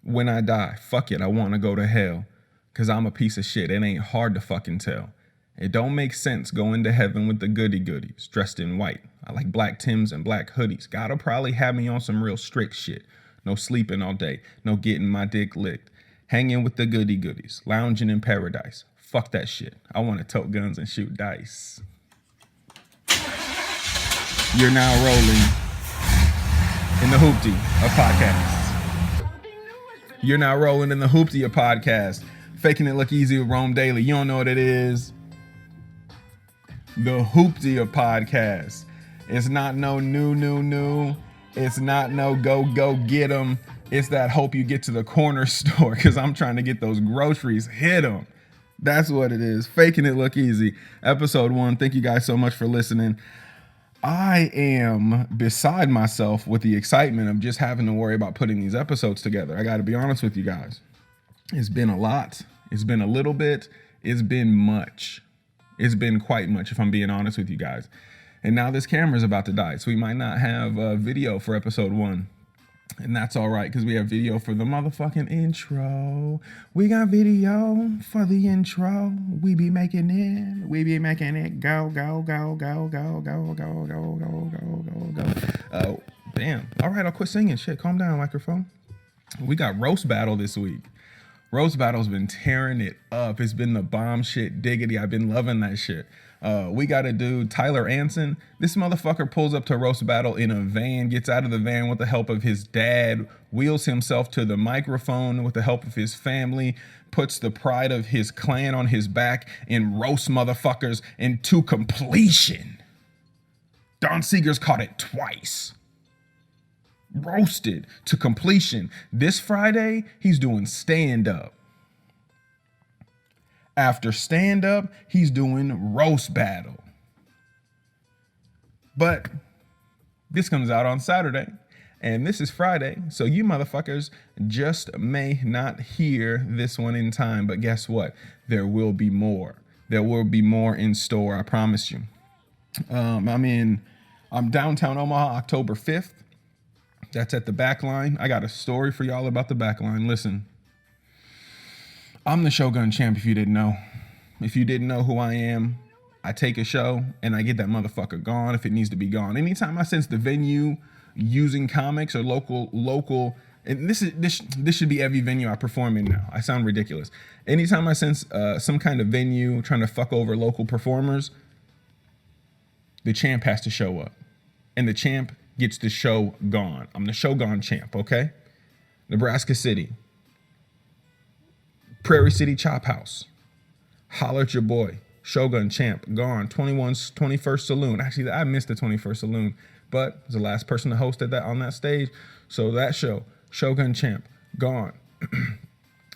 when I die, fuck it, I want to go to hell. Because I'm a piece of shit. It ain't hard to fucking tell. It don't make sense going to heaven with the goody goodies, dressed in white. I like black Tims and black hoodies. God'll probably have me on some real strict shit. No sleeping all day. No getting my dick licked. Hanging with the goody goodies. Lounging in paradise. Fuck that shit. I want to tote guns and shoot dice. You're now rolling in the Hoopty, a podcast. You're now rolling in the Hoopty, a podcast. Faking it look easy with Rome Dailey. You don't know what it is. The Hoopty, a podcast. It's not no new. It's not no go get 'em. It's that hope you get to the corner store because I'm trying to get those groceries. Hit 'em. That's what it is. Faking it look easy. Episode 1. Thank you guys so much for listening. I am beside myself with the excitement of just having to worry about putting these episodes together. I got to be honest with you guys. It's been a lot. It's been a little bit. It's been much. It's been quite much, if I'm being honest with you guys. And now this camera's about to die, so we might not have a video for episode 1. And that's all right, because we have video for the motherfucking intro. We got video for the intro. We be making it go. Oh, damn. All right, I'll quit singing. Shit, calm down, microphone. We got roast battle this week. Roast battle's been tearing it up. It's been the bomb shit diggity. I've been loving that shit. We got a dude, Tyler Anson. This motherfucker pulls up to roast battle in a van, gets out of the van with the help of his dad, wheels himself to the microphone with the help of his family, puts the pride of his clan on his back, and roast motherfuckers into completion. Don Seeger's caught it twice. Roasted to completion. This Friday, he's doing stand-up. After stand-up, he's doing roast battle. But this comes out on Saturday, and this is Friday, so you motherfuckers just may not hear this one in time, but guess what? There will be more. There will be more in store, I promise you. I'm downtown Omaha, October 5th. That's at the Backline. I got a story for y'all about the Backline. Listen. I'm the Shogun champ if you didn't know. If you didn't know who I am, I take a show and I get that motherfucker gone if it needs to be gone. Anytime I sense the venue using comics or local, and this should be every venue I perform in now. I sound ridiculous. Anytime I sense some kind of venue trying to fuck over local performers, the champ has to show up. And the champ gets the show gone. I'm the Shogun champ, okay? Nebraska City. Prairie City Chop House. Holler at your boy. Shogun champ. Gone. 21st Saloon. Actually, I missed the 21st Saloon, but I was the last person to host at that on that stage. So that show, Shogun champ. Gone.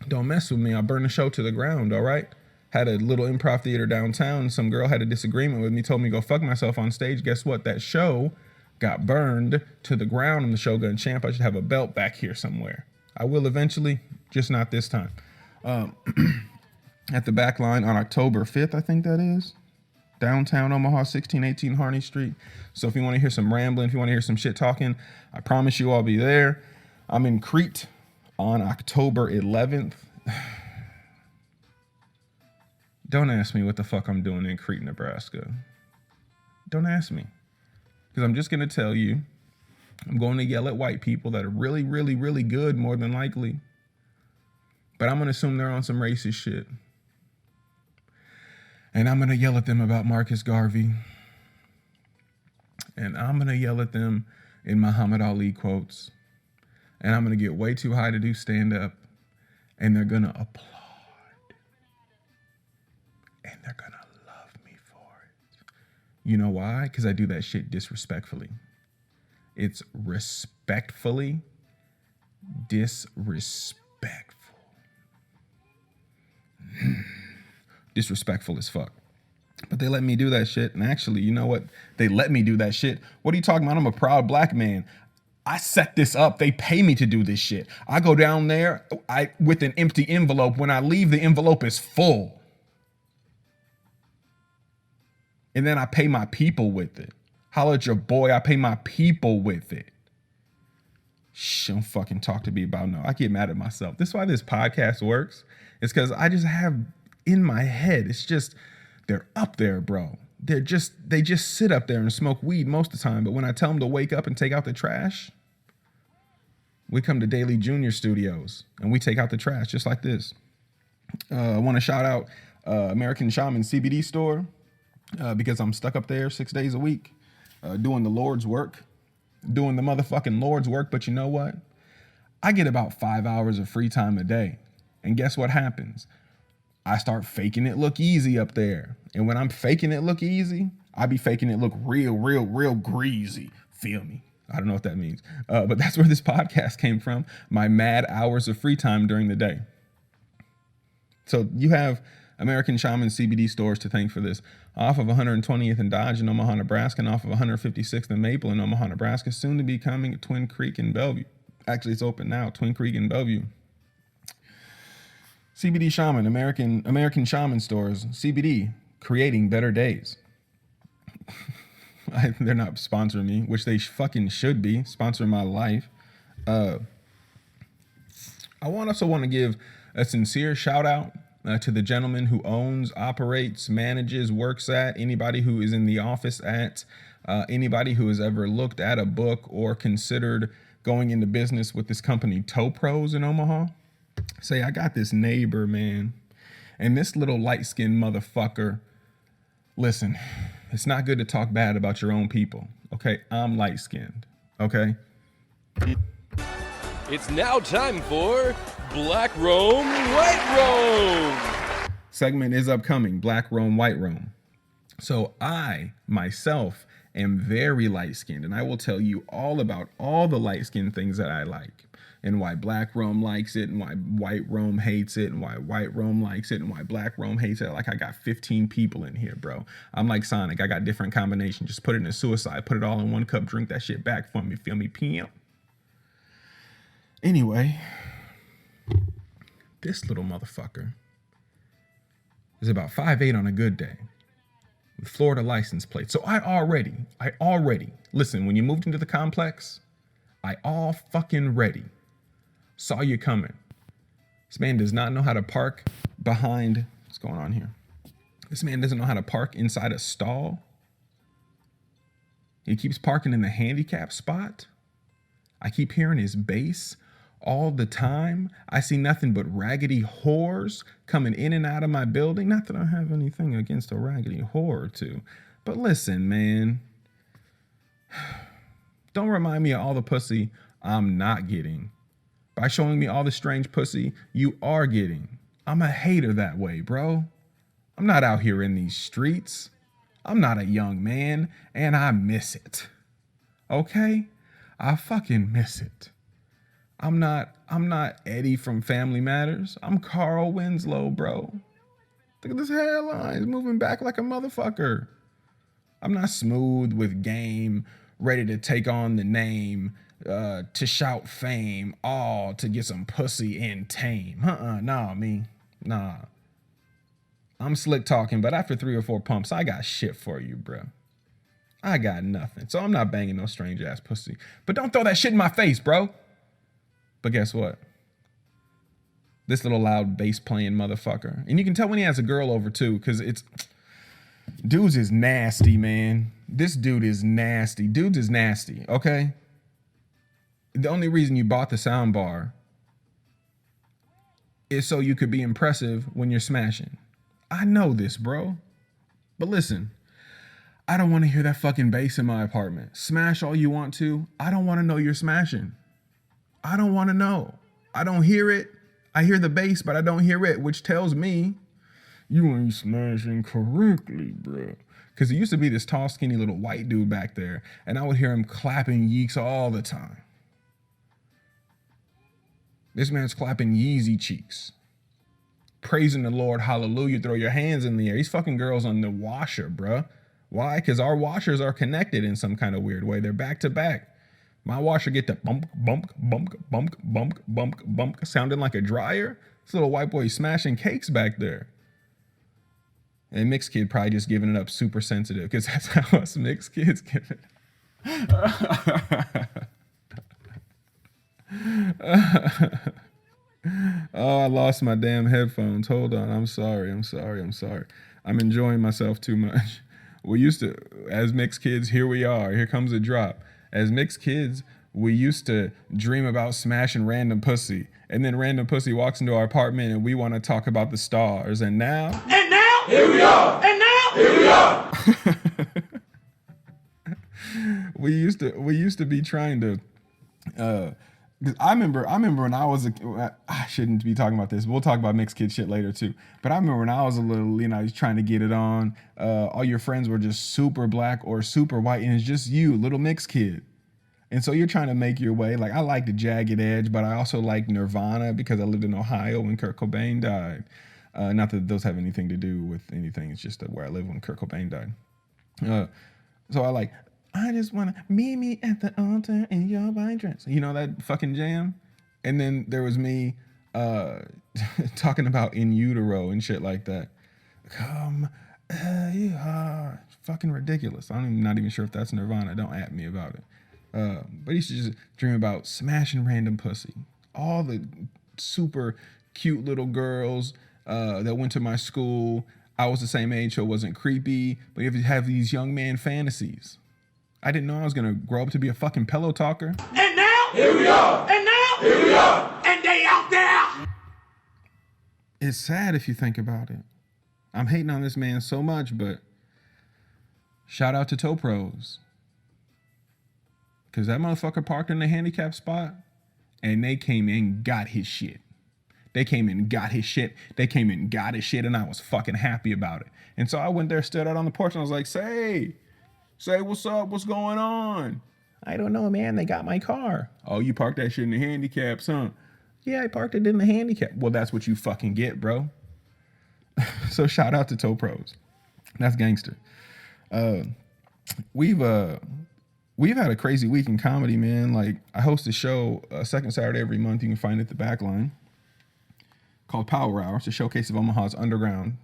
Don't mess with me. I'll burn the show to the ground, all right? Had a little improv theater downtown. Some girl had a disagreement with me, told me to go fuck myself on stage. Guess what? That show got burned to the ground. I'm the Shogun champ. I should have a belt back here somewhere. I will eventually, just not this time. At the Backline on October 5th, I think that is. Downtown Omaha, 1618 Harney Street. So if you want to hear some rambling, if you want to hear some shit talking, I promise you I'll be there. I'm in Crete on October 11th. Don't ask me what the fuck I'm doing in Crete, Nebraska. Don't ask me. Because I'm just going to tell you, I'm going to yell at white people that are really, really, really good, more than likely. But I'm going to assume they're on some racist shit. And I'm going to yell at them about Marcus Garvey. And I'm going to yell at them in Muhammad Ali quotes. And I'm going to get way too high to do stand-up. And they're going to applaud. And they're going to love me for it. You know why? Because I do that shit disrespectfully. It's respectfully disrespectful. Disrespectful as fuck. But they let me do that shit. And actually, you know what? They let me do that shit. What are you talking about? I'm a proud black man. I set this up. They pay me to do this shit. I go down there with an empty envelope. When I leave, the envelope is full. And then I pay my people with it. Holla at your boy. I pay my people with it. Shh, don't fucking talk to me about no. I get mad at myself. This is why this podcast works. It's because I just have in my head, it's just, they're up there, bro. They just sit up there and smoke weed most of the time. But when I tell them to wake up and take out the trash, we come to Dailey Junior Studios and we take out the trash just like this. I want to shout out American Shaman CBD store because I'm stuck up there 6 days a week doing the Lord's work, doing the motherfucking Lord's work. But you know what? I get about 5 hours of free time a day. And guess what happens? I start faking it look easy up there. And when I'm faking it look easy, I be faking it look real greasy. Feel me? I don't know what that means. But that's where this podcast came from. My mad hours of free time during the day. So you have American Shaman CBD stores to thank for this. Off of 120th and Dodge in Omaha, Nebraska, and off of 156th and Maple in Omaha, Nebraska, soon to be coming at Twin Creek and Bellevue. Actually, it's open now, Twin Creek and Bellevue. CBD Shaman, American Shaman stores, CBD, creating better days. They're not sponsoring me, which they fucking should be, sponsoring my life. I also want to give a sincere shout out to the gentleman who owns, operates, manages, works at, anybody who is in the office at, anybody who has ever looked at a book or considered going into business with this company, Toe Pros in Omaha. Say, I got this neighbor, man, and this little light-skinned motherfucker. Listen, it's not good to talk bad about your own people, okay? I'm light-skinned, okay? It's now time for Black Rome, White Rome. Segment is upcoming, Black Rome, White Rome. So I, myself, am very light-skinned, and I will tell you all about all the light-skinned things that I like, and why Black Rome likes it, and why White Rome hates it, and why White Rome likes it, and why Black Rome hates it. Like, I got 15 people in here, bro. I'm like Sonic. I got different combinations. Just put it in a suicide. Put it all in one cup. Drink that shit back for me. Feel me? PM. Anyway, this little motherfucker is about 5'8" on a good day with Florida license plate. So I already, listen, when you moved into the complex, I all fucking ready saw you coming. This man does not know how to park behind, what's going on here? This man doesn't know how to park inside a stall. He keeps parking in the handicap spot. I keep hearing his bass all the time. I see nothing but raggedy whores coming in and out of my building. Not that I have anything against a raggedy whore or two, but listen, man, don't remind me of all the pussy I'm not getting by showing me all the strange pussy you are getting. I'm a hater that way, bro. I'm not out here in these streets. I'm not a young man, and I miss it. Okay? I fucking miss it. I'm not Eddie from Family Matters. I'm Carl Winslow, bro. Look at this hairline. It's moving back like a motherfucker. I'm not smooth with game, ready to take on the name, to shout fame, all to get some pussy and tame. Nah. I'm slick talking, but after 3 or 4 pumps, I got shit for you, bro. I got nothing. So I'm not banging no strange ass pussy. But don't throw that shit in my face, bro. But guess what? This little loud bass playing motherfucker. And you can tell when he has a girl over too, because dudes is nasty, man. This dude is nasty. Dudes is nasty, okay? The only reason you bought the sound bar is so you could be impressive when you're smashing. I know this, bro. But listen, I don't want to hear that fucking bass in my apartment. Smash all you want to. I don't want to know you're smashing. I don't want to know. I don't hear it. I hear the bass, but I don't hear it, which tells me you ain't smashing correctly, bro. Because there used to be this tall, skinny little white dude back there, and I would hear him clapping yeeks all the time. This man's clapping Yeezy cheeks, praising the Lord, hallelujah, throw your hands in the air. He's fucking girls on the washer, bruh. Why? Because our washers are connected in some kind of weird way. They're back to back. My washer get the bump, bump, bump, bump, bump, bump, bump, sounding like a dryer. This little white boy smashing cakes back there. And mixed kid probably just giving it up super sensitive, because that's how us mixed kids give it. Oh, I lost my damn headphones. Hold on. I'm sorry. I'm enjoying myself too much. We used to, as mixed kids, here we are. Here comes a drop. As mixed kids, we used to dream about smashing random pussy. And then random pussy walks into our apartment and we want to talk about the stars. And now, here we are. We used to be trying to, I remember when I was I shouldn't be talking about this. We'll talk about mixed kid shit later too. But I remember when I was a little, I was trying to get it on. All your friends were just super black or super white, and it's just you, little mixed kid. And so you're trying to make your way. Like, I like the Jagged Edge, but I also like Nirvana because I lived in Ohio when Kurt Cobain died. Not that those have anything to do with anything. It's just where I lived when Kurt Cobain died. So I just want to meet me at the altar in your white dress. You know that fucking jam? And then there was me talking about In Utero and shit like that. Come, you are fucking ridiculous. Not even sure if that's Nirvana. Don't at me about it. But he used to just dream about smashing random pussy. All the super cute little girls that went to my school. I was the same age, so it wasn't creepy. But you have these young man fantasies. I didn't know I was gonna grow up to be a fucking pillow talker. And now, here we are. And now, here we are. And they out there. It's sad if you think about it. I'm hating on this man so much, but shout out to Toe Pros. Because that motherfucker parked in the handicap spot and they came in, got his shit. They came in, got his shit. And I was fucking happy about it. And so I went there, stood out on the porch, and I was like, say, what's up? What's going on? I don't know, man. They got my car. Oh, you parked that shit in the handicaps, huh? Yeah, I parked it in the handicap. Well, that's what you fucking get, bro. So shout out to Toe Pros. That's gangster. We've had a crazy week in comedy, man. Like, I host a show second Saturday every month. You can find it at the Backline, called Power Hour. It's a showcase of Omaha's underground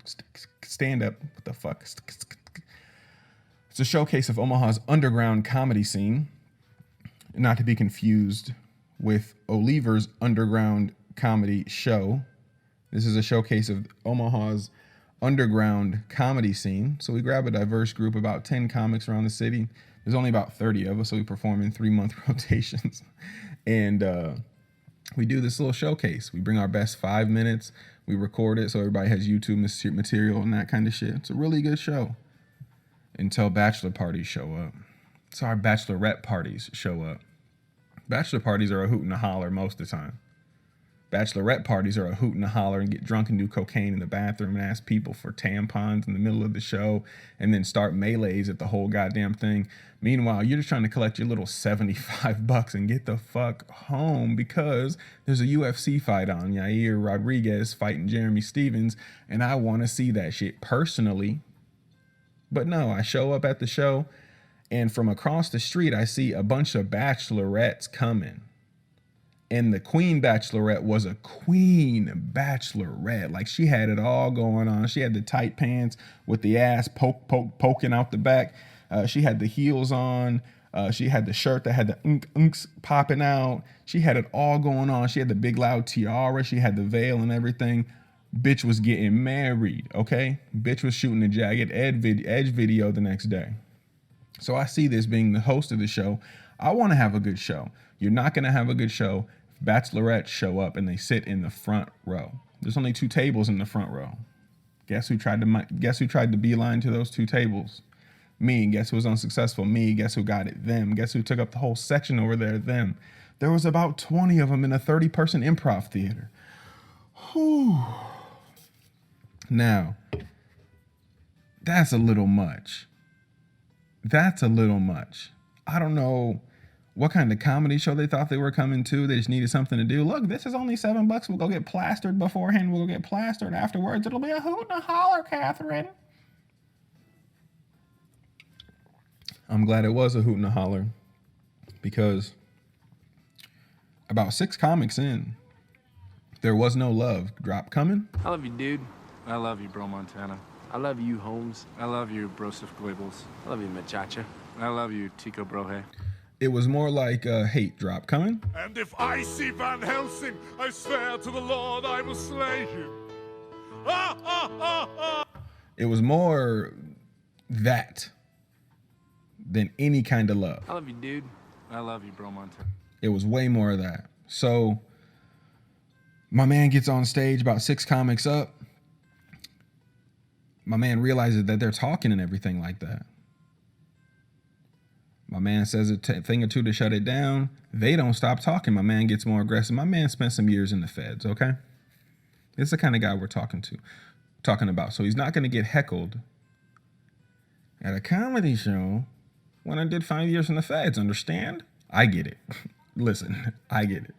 stand-up. What the fuck? It's a showcase of Omaha's underground comedy scene, not to be confused with Oliver's underground comedy show. This is a showcase of Omaha's underground comedy scene. So we grab a diverse group, about 10 comics around the city. There's only about 30 of us, so we perform in 3-month rotations. And we do this little showcase. We bring our best 5 minutes. We record it so everybody has YouTube material and that kind of shit. It's a really good show. Until bachelor parties show up. So our bachelorette parties show up. Bachelor parties are a hoot and a holler most of the time. Bachelorette parties are a hoot and a holler and get drunk and do cocaine in the bathroom and ask people for tampons in the middle of the show and then start melees at the whole goddamn thing. Meanwhile, you're just trying to collect your little $75 and get the fuck home because there's a UFC fight on. Yair Rodriguez fighting Jeremy Stevens, and I want to see that shit personally. But no, I show up at the show, and from across the street, I see a bunch of bachelorettes coming. And the queen bachelorette was a queen bachelorette. Like, she had it all going on. She had the tight pants with the ass poking out the back. She had the heels on. She had the shirt that had the unks popping out. She had it all going on. She had the big loud tiara. She had the veil and everything. Bitch was getting married, okay? Bitch was shooting the Jagged Edge video the next day. So I see this being the host of the show. I want to have a good show. You're not going to have a good show if bachelorettes show up and they sit in the front row. There's only 2 tables in the front row. Guess who tried to beeline to those 2 tables? Me. Guess who was unsuccessful? Me. Guess who got it? Them. Guess who took up the whole section over there? Them. There was about 20 of them in a 30-person improv theater. Whew. Now, that's a little much. I don't know what kind of comedy show they thought they were coming to. They just needed something to do. Look, this is only $7. We'll go get plastered beforehand. We'll go get plastered afterwards. It'll be a hoot and a holler, Catherine. I'm glad it was a hoot and a holler because about 6 comics in, there was no love drop coming. I love you, dude. I love you, Bro Montana. I love you, Holmes. I love you, Broseph Goebbels. I love you, Machacha. I love you, Tico Broje. It was more like a hate drop coming. And if I see Van Helsing, I swear to the Lord I will slay him. It was more that than any kind of love. I love you, dude. I love you, bro, Montana. It was way more of that. So my man gets on stage about 6 comics up. My man realizes that they're talking and everything like that. My man says a thing or two to shut it down. They don't stop talking. My man gets more aggressive. My man spent some years in the feds, okay? It's the kind of guy we're talking about. So he's not going to get heckled at a comedy show when I did 5 years in the feds, understand? I get it. Listen, I get it.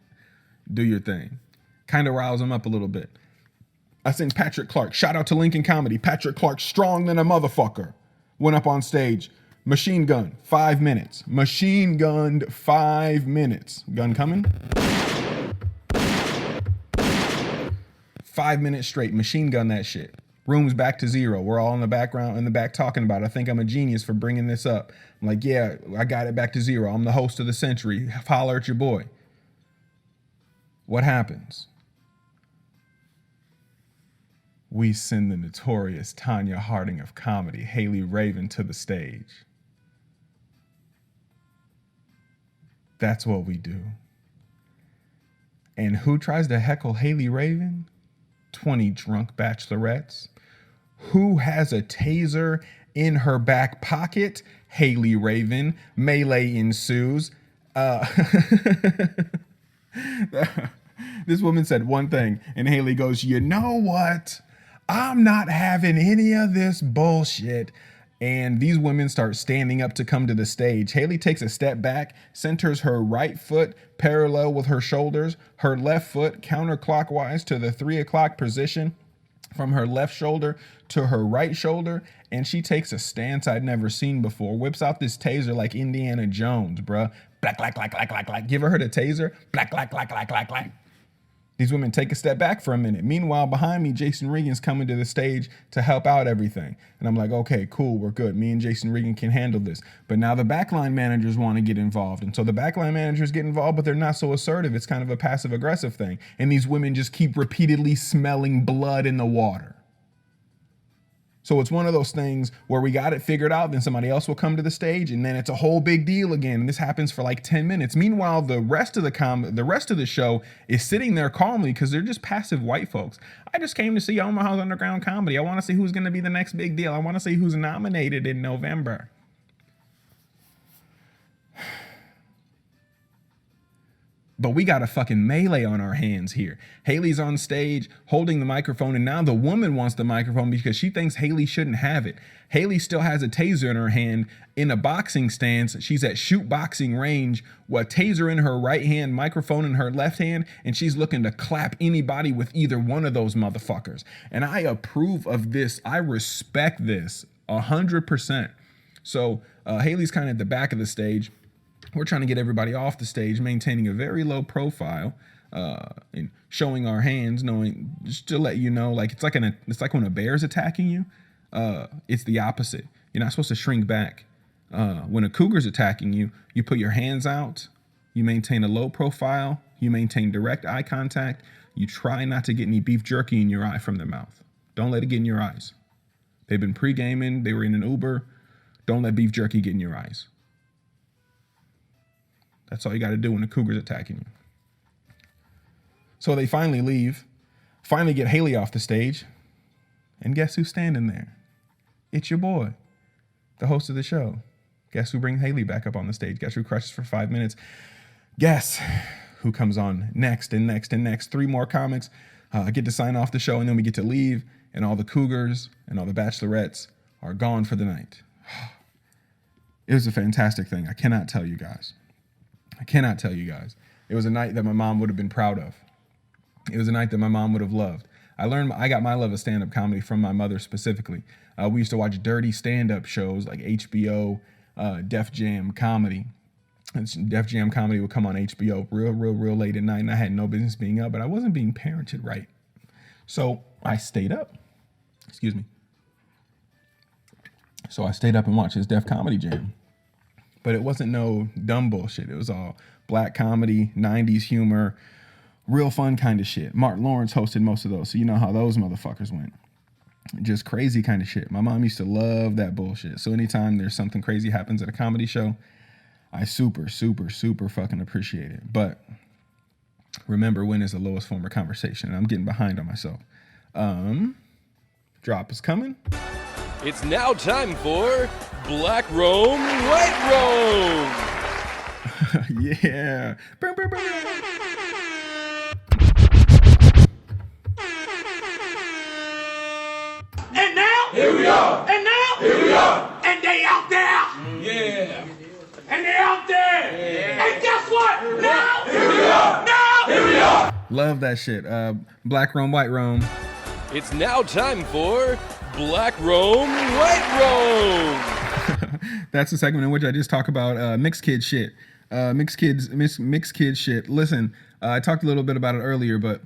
Do your thing. Kind of riles him up a little bit. I seen Patrick Clark. Shout out to Lincoln Comedy. Patrick Clark, strong than a motherfucker. Went up on stage. Machine gun, 5 minutes. Machine gunned 5 minutes. Gun coming? 5 minutes straight. Machine gun that shit. Room's back to zero. We're all in the background, in the back talking about it. I think I'm a genius for bringing this up. I'm like, yeah, I got it back to zero. I'm the host of the century. Holler at your boy. What happens? We send the notorious Tanya Harding of comedy, Haley Raven, to the stage. That's what we do. And who tries to heckle Haley Raven? 20 drunk bachelorettes. Who has a taser in her back pocket? Haley Raven. Melee ensues. This woman said one thing, and Haley goes, you know what? I'm not having any of this bullshit. And these women start standing up to come to the stage. Haley takes a step back, centers her right foot parallel with her shoulders, her left foot counterclockwise to the 3 o'clock position from her left shoulder to her right shoulder, and she takes a stance I'd never seen before. Whips out this taser like Indiana Jones, bruh. Black, black, black, black, black, black. Give her the taser. Black, black, black, black, black, black. These women take a step back for a minute. Meanwhile, behind me, Jason Regan's coming to the stage to help out everything. And I'm like, okay, cool, we're good. Me and Jason Regan can handle this. But now the backline managers want to get involved. And so the backline managers get involved, but they're not so assertive. It's kind of a passive aggressive thing. And these women just keep repeatedly smelling blood in the water. So it's one of those things where we got it figured out, then somebody else will come to the stage, and then it's a whole big deal again. And this happens for like 10 minutes. Meanwhile, the rest of the show is sitting there calmly because they're just passive white folks. I just came to see Omaha's Underground Comedy. I want to see who's going to be the next big deal. I want to see who's nominated in November. But we got a fucking melee on our hands here. Haley's on stage holding the microphone, and now the woman wants the microphone because she thinks Haley shouldn't have it. Haley still has a taser in her hand in a boxing stance. She's at shoot boxing range with a taser in her right hand, microphone in her left hand, and she's looking to clap anybody with either one of those motherfuckers. And I approve of this. I respect this 100%. So Haley's kind of at the back of the stage. We're trying to get everybody off the stage, maintaining a very low profile, and showing our hands, knowing just to let you know, like it's like when a bear's attacking you. It's the opposite. You're not supposed to shrink back. When a cougar's attacking you, you put your hands out, you maintain a low profile, you maintain direct eye contact, you try not to get any beef jerky in your eye from their mouth. Don't let it get in your eyes. They've been pre-gaming, they were in an Uber. Don't let beef jerky get in your eyes. That's all you got to do when a cougar's attacking you. So they finally leave, finally get Haley off the stage, and guess who's standing there? It's your boy, the host of the show. Guess who brings Haley back up on the stage? Guess who crushes for 5 minutes? Guess who comes on next and next and next? 3 more comics. I get to sign off the show, and then we get to leave, and all the cougars and all the bachelorettes are gone for the night. It was a fantastic thing. I cannot tell you guys. It was a night that my mom would have been proud of. It was a night that my mom would have loved. I got my love of stand-up comedy from my mother specifically. We used to watch dirty stand-up shows like HBO, Def Jam Comedy. And Def Jam Comedy would come on HBO real late at night, and I had no business being up, but I wasn't being parented right. So I stayed up. So I stayed up and watched this Def Comedy Jam. but it wasn't no dumb bullshit. It was all black comedy, 90s humor, real fun kind of shit. Martin Lawrence hosted most of those, so you know how those motherfuckers went. Just crazy kind of shit. My mom used to love that bullshit. So anytime there's something crazy happens at a comedy show, I super fucking appreciate it. But remember, when is the lowest form of conversation? And I'm getting behind on myself. Drop is coming. It's now time for Black Rome, White Rome. Yeah. And now, here we are. And now, here we are. And they out there. Yeah. And they out there. Yeah. And guess what? Now, here we are. Now, here we are. Love that shit. Black Rome, White Rome. It's now time for Black Rome, White Rome. That's the segment in which I just talk about mixed kid shit. Mixed kid shit. Listen, I talked a little bit about it earlier, but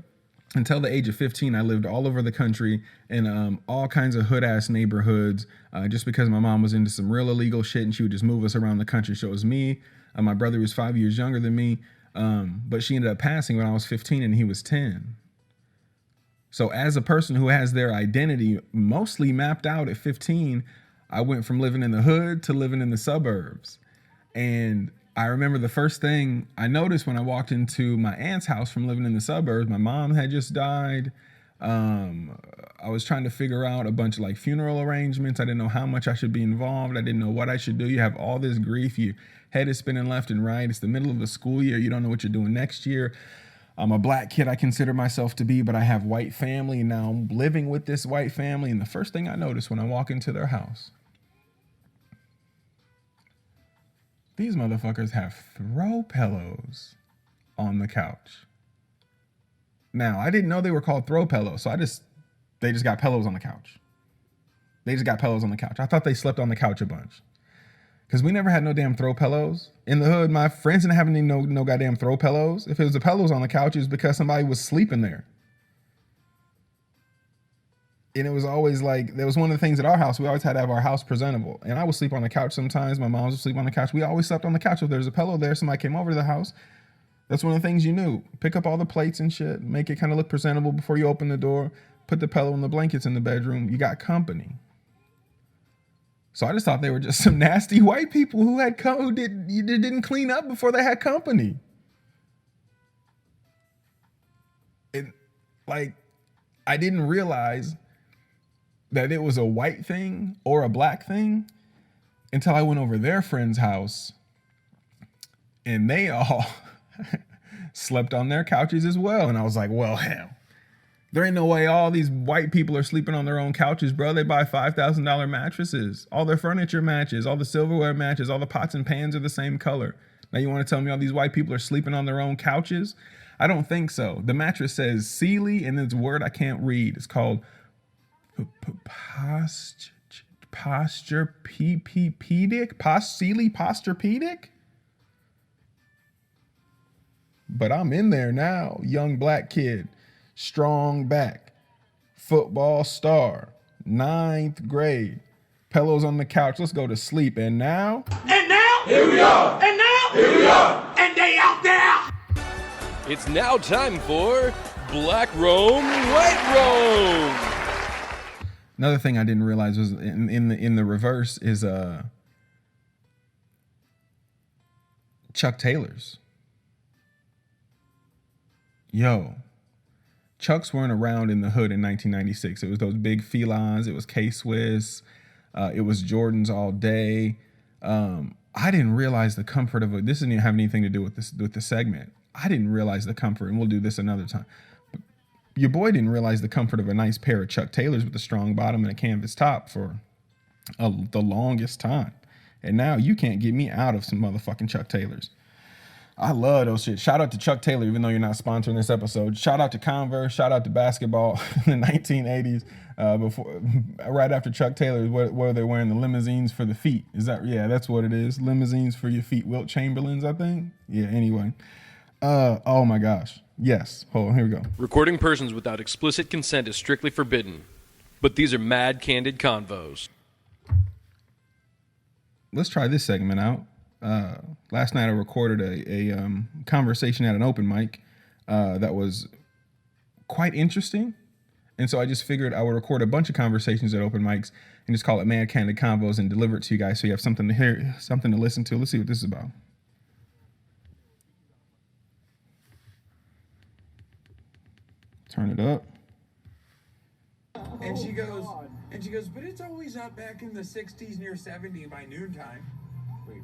until the age of 15, I lived all over the country in all kinds of hood-ass neighborhoods just because my mom was into some real illegal shit, and she would just move us around the country. So it was me. My brother was 5 years younger than me, but she ended up passing when I was 15 and he was 10. So as a person who has their identity mostly mapped out at 15, I went from living in the hood to living in the suburbs. And I remember the first thing I noticed when I walked into my aunt's house from living in the suburbs, my mom had just died. I was trying to figure out a bunch of like funeral arrangements. I didn't know how much I should be involved. I didn't know what I should do. You have all this grief. Your head is spinning left and right. It's the middle of the school year. You don't know what you're doing next year. I'm a black kid, I consider myself to be, but I have white family, and now I'm living with this white family. And the first thing I notice when I walk into their house, these motherfuckers have throw pillows on the couch. Now, I didn't know they were called throw pillows, so they just got pillows on the couch. They just got pillows on the couch. I thought they slept on the couch a bunch. Because we never had no damn throw pillows. In the hood, my friends didn't have any no goddamn throw pillows. If it was the pillows on the couch, it was because somebody was sleeping there. And it was always like, there was one of the things at our house, we always had to have our house presentable. And I would sleep on the couch sometimes. My mom would sleep on the couch. We always slept on the couch. If there's a pillow there, somebody came over to the house, that's one of the things you knew. Pick up all the plates and shit, make it kind of look presentable before you open the door, put the pillow and the blankets in the bedroom. You got company. So I just thought they were just some nasty white people who didn't clean up before they had company. I didn't realize that it was a white thing or a black thing until I went over their friend's house and they all slept on their couches as well. And I was like, well, hell, there ain't no way all these white people are sleeping on their own couches, bro. They buy $5,000 mattresses. All their furniture matches, all the silverware matches, all the pots and pans are the same color. Now you want to tell me all these white people are sleeping on their own couches? I don't think so. The mattress says Sealy, and there's a word I can't read. It's called Sealy Posturepedic? But I'm in there now, young black kid. Strong back, football star, 9th grade, pillows on the couch, let's go to sleep. And now, here we are. And now, here we are. And they out there. It's now time for Black Rome, White Rome. Another thing I didn't realize was in the reverse is Chuck Taylors. Yo. Chucks weren't around in the hood in 1996. It was those big felines. It was K-Swiss. It was Jordans all day. I didn't realize the comfort of it. This didn't even have anything to do with the segment. I didn't realize the comfort, and we'll do this another time. But your boy didn't realize the comfort of a nice pair of Chuck Taylors with a strong bottom and a canvas top for the longest time. And now you can't get me out of some motherfucking Chuck Taylors. I love those shit. Shout out to Chuck Taylor, even though you're not sponsoring this episode. Shout out to Converse. Shout out to basketball in the 1980s. Right after Chuck Taylor, where they're wearing the limousines for the feet. Yeah, that's what it is. Limousines for your feet. Wilt Chamberlain's, I think. Yeah, anyway. Oh my gosh. Yes. Hold on, here we go. Recording persons without explicit consent is strictly forbidden. But these are mad, candid convos. Let's try this segment out. last night I recorded a conversation at an open mic that was quite interesting. And so I just figured I would record a bunch of conversations at open mics and just call it Mad Candid Convos and deliver it to you guys so you have something to hear, something to listen to. Let's see what this is about. Turn it up. And she goes, but it's always up back in the 60s near 70 by noontime. Wait.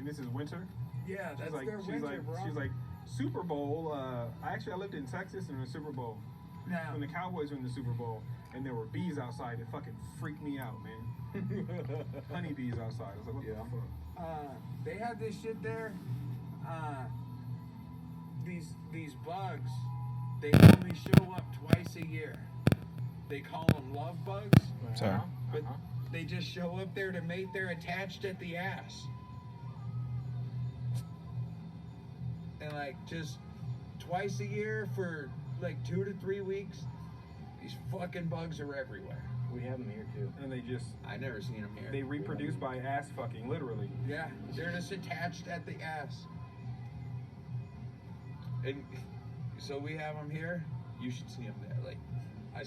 And this is winter? Yeah, that's their winter, bro. She's like, Super Bowl, I lived in Texas in the Super Bowl. Now, When the Cowboys were in the Super Bowl and there were bees outside, it fucking freaked me out, man. Honeybees outside. I was like, what the fuck? they had this shit there. These bugs, they only show up twice a year. They call them love bugs. Sorry. But they just show up there to mate. They're attached at the ass. And like just twice a year for like 2 to 3 weeks, these fucking bugs are everywhere. We have them here too. And they just, I never seen them here. they reproduce by ass fucking, literally. Yeah, they're just attached at the ass. And so we have them here. You should see them there. Like, I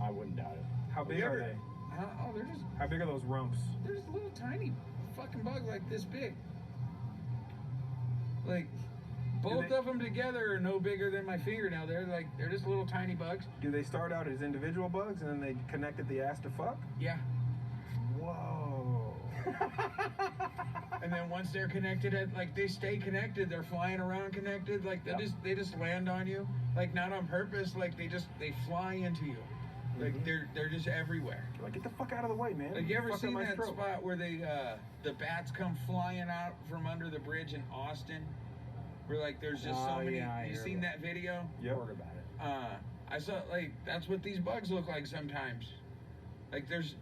wouldn't doubt it. How big are they? Oh, they're just. How big are those rumps? They're just little tiny fucking bugs like this big. Like, both of them together are no bigger than my fingernail. They're just little tiny bugs. Do they start out as individual bugs and then they connect at the ass to fuck? Yeah. Whoa. And then once they're connected, they stay connected. They're flying around connected. Like they just land on you. Like not on purpose. Like they fly into you. Like they're just everywhere. Like, get the fuck out of the way, man. Like you ever Fucking seen my that throat. spot where the bats come flying out from under the bridge in Austin? Where like there's just so many. Yeah, You seen that video? Yep. Heard about it. I saw like that's what these bugs look like sometimes. Like there's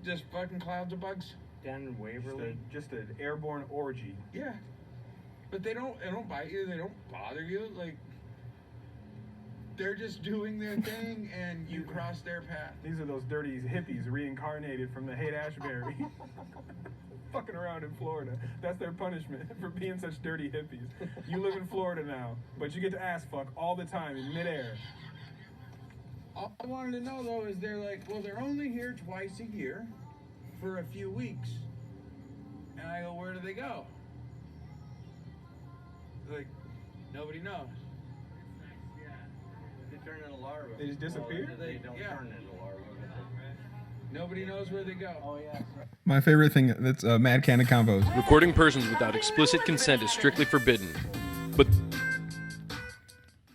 just fucking clouds of bugs. Down in Waverly. Just an airborne orgy. Yeah, but they don't bite you. They don't bother you. Like they're just doing their thing, and you cross their path. These are those dirty hippies reincarnated from the Haight-Ashbury. Fucking around in Florida. That's their punishment for being such dirty hippies. You live in Florida now, but you get to ass fuck all the time in midair. All I wanted to know though is they're like, well, they're only here twice a year for a few weeks. And I go, where do they go? Like, nobody knows. They turn into larvae. They just disappear? Well, they don't turn into larvae. Nobody knows where they go. Oh yeah. My favorite thing that's Mad Candid Convos. Recording persons without explicit consent is strictly forbidden. But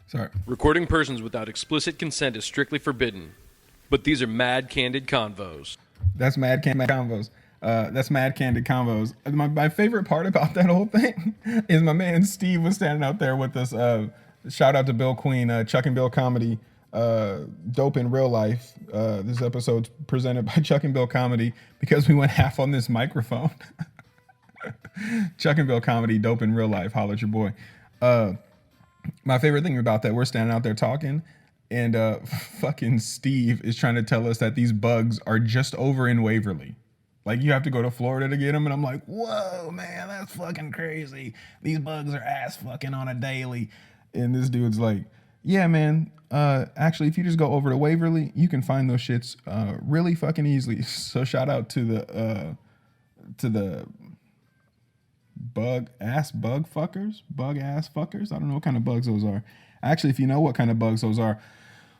Sorry. recording persons without explicit consent is strictly forbidden. But these are Mad Candid Convos. That's Mad Candid Convos. That's Mad Candid Convos. My favorite part about that whole thing is my man Steve was standing out there with us. Shout out to Bill Queen, Chuck and Bill Comedy, Dope in Real Life. This episode's presented by Chuck and Bill Comedy because we went half on this microphone. Chuck and Bill Comedy, Dope in Real Life. Holler at your boy. My favorite thing about that, we're standing out there talking, and fucking Steve is trying to tell us that these bugs are just over in Waverly. Like, you have to go to Florida to get them, and I'm like, whoa, man, that's fucking crazy. These bugs are ass fucking on a daily. And this dude's like, yeah, man, actually, if you just go over to Waverly, you can find those shits really fucking easily. So shout out to the bug ass fuckers. I don't know what kind of bugs those are. Actually, if you know what kind of bugs those are,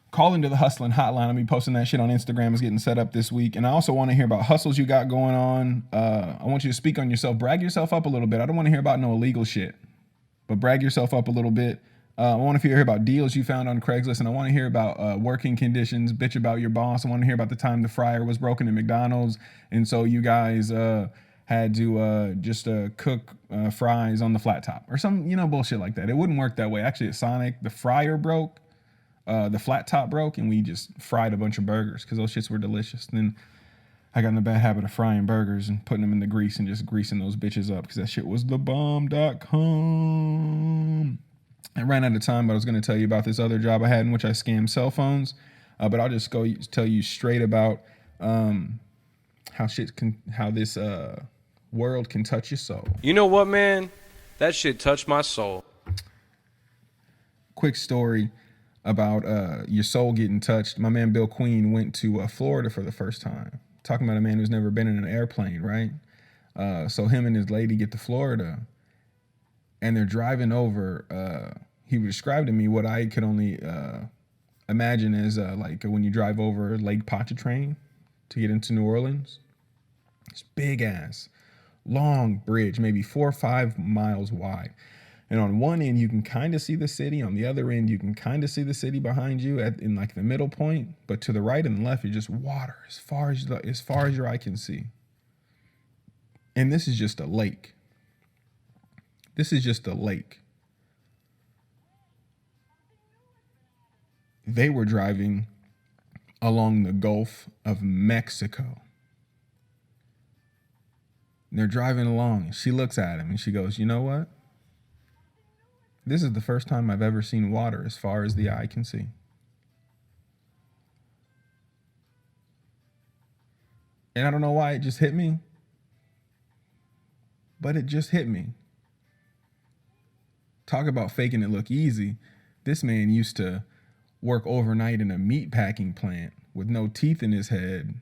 call into the hustling hotline. I'll be posting that shit on Instagram. It's getting set up this week. And I also want to hear about hustles you got going on. I want you to speak on yourself. Brag yourself up a little bit. I don't want to hear about no illegal shit, but brag yourself up a little bit. I want to hear about deals you found on Craigslist, and I want to hear about working conditions, bitch about your boss. I want to hear about the time the fryer was broken at McDonald's, and so you guys had to just cook fries on the flat top or some, bullshit like that. It wouldn't work that way. Actually, at Sonic, the fryer broke, the flat top broke, and we just fried a bunch of burgers because those shits were delicious. And then I got in the bad habit of frying burgers and putting them in the grease and just greasing those bitches up because that shit was thebomb.com. I ran out of time, but I was going to tell you about this other job I had in which I scammed cell phones. But I'll just tell you straight about how this World can touch your soul. You know what, man? That shit touched my soul. Quick story about your soul getting touched. My man Bill Queen went to Florida for the first time. Talking about a man who's never been in an airplane, right? So him and his lady get to Florida, and they're driving over. He described to me what I could only imagine as like when you drive over Lake Pontchartrain to get into New Orleans. It's big ass, long bridge, maybe 4 or 5 miles wide. And on one end, you can kind of see the city. On the other end, you can kind of see the city behind you in like the middle point. But to the right and the left, you're just water as far as your eye can see. And this is just a lake. This is just a lake. They were driving along the Gulf of Mexico. And they're driving along, and she looks at him and she goes, you know what? This is the first time I've ever seen water as far as the eye can see. And I don't know why it just hit me, but it just hit me. Talk about faking it look easy. This man used to work overnight in a meat packing plant with no teeth in his head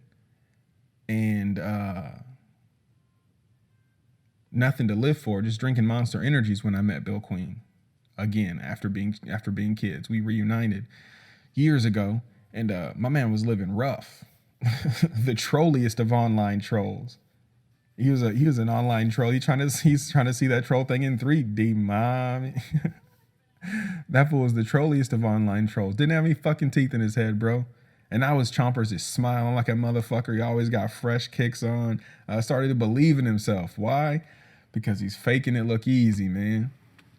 and nothing to live for, just drinking Monster Energies when I met Bill Queen. Again, after being kids. We reunited years ago, and my man was living rough. The trolliest of online trolls. He was an online troll. He's trying to see that troll thing in 3D, mommy. That fool was the trolliest of online trolls. Didn't have any fucking teeth in his head, bro. And I was Chompers just smiling like a motherfucker. He always got fresh kicks on. Started to believe in himself. Why? Because he's faking it look easy, man.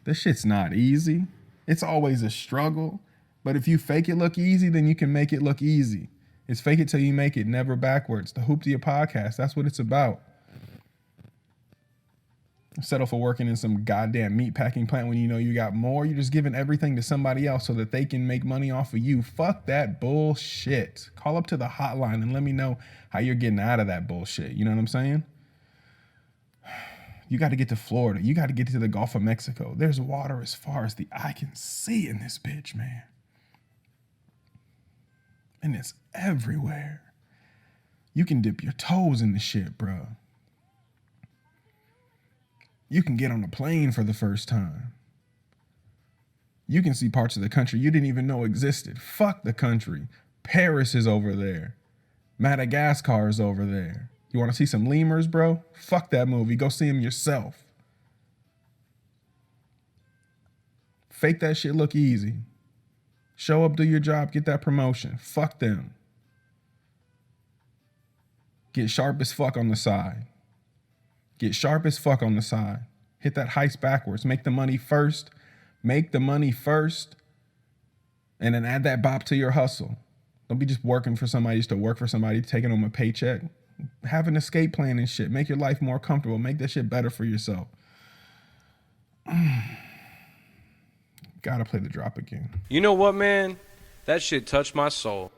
This shit's not easy. It's always a struggle. But if you fake it look easy, then you can make it look easy. It's fake it till you make it, never backwards. The Hooptia podcast, that's what it's about. Settle for working in some goddamn meat packing plant when you know you got more. You're just giving everything to somebody else so that they can make money off of you. Fuck that bullshit. Call up to the hotline and let me know how you're getting out of that bullshit. You know what I'm saying? You got to get to Florida. You got to get to the Gulf of Mexico. There's water as far as the eye can see in this bitch, man. And it's everywhere. You can dip your toes in the shit, bro. You can get on a plane for the first time. You can see parts of the country you didn't even know existed. Fuck the country. Paris is over there. Madagascar is over there. You want to see some lemurs, bro? Fuck that movie. Go see them yourself. Fake that shit look easy. Show up, do your job, get that promotion. Fuck them. Get sharp as fuck on the side. Get sharp as fuck on the side. Hit that heist backwards. Make the money first. Make the money first. And then add that bop to your hustle. Don't be just working for somebody just to work for somebody, taking them a paycheck. Have an escape plan and shit. Make your life more comfortable. Make that shit better for yourself. Gotta play the drop again. You know what, man? That shit touched my soul.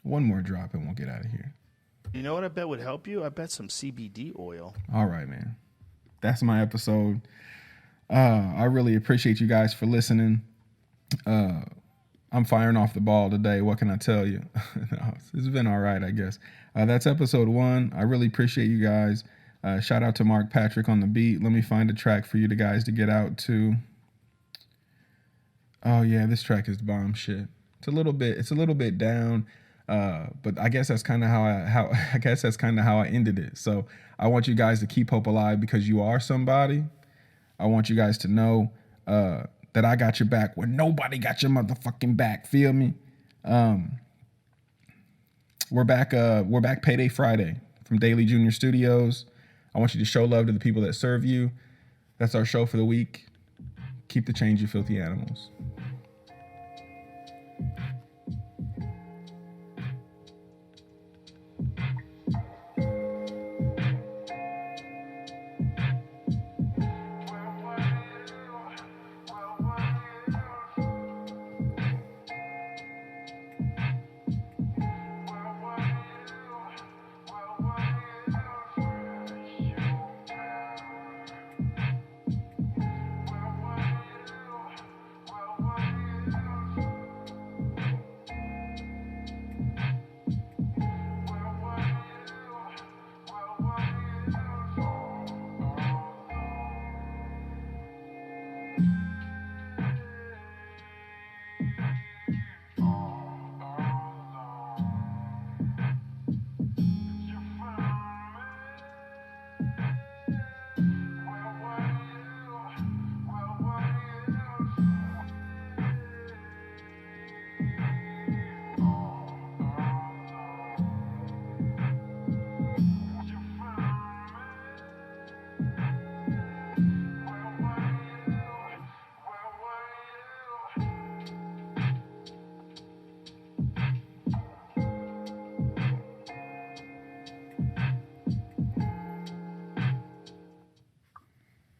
One more drop and we'll get out of here. You know what I bet would help you? I bet some CBD oil. All right, man. That's my episode. I really appreciate you guys for listening. I'm firing off the ball today. What can I tell you? It's been all right, I guess. That's episode 1. I really appreciate you guys. Shout out to Mark Patrick on the beat. Let me find a track for you guys to get out to. Oh yeah, this track is bomb shit. It's a little bit down, but I guess that's kind of how I ended it. So I want you guys to keep hope alive because you are somebody. I want you guys to know that I got your back when nobody got your motherfucking back. Feel me? We're back Payday Friday from Dailey Junior Studios. I want you to show love to the people that serve you. That's our show for the week. Keep the change, you filthy animals.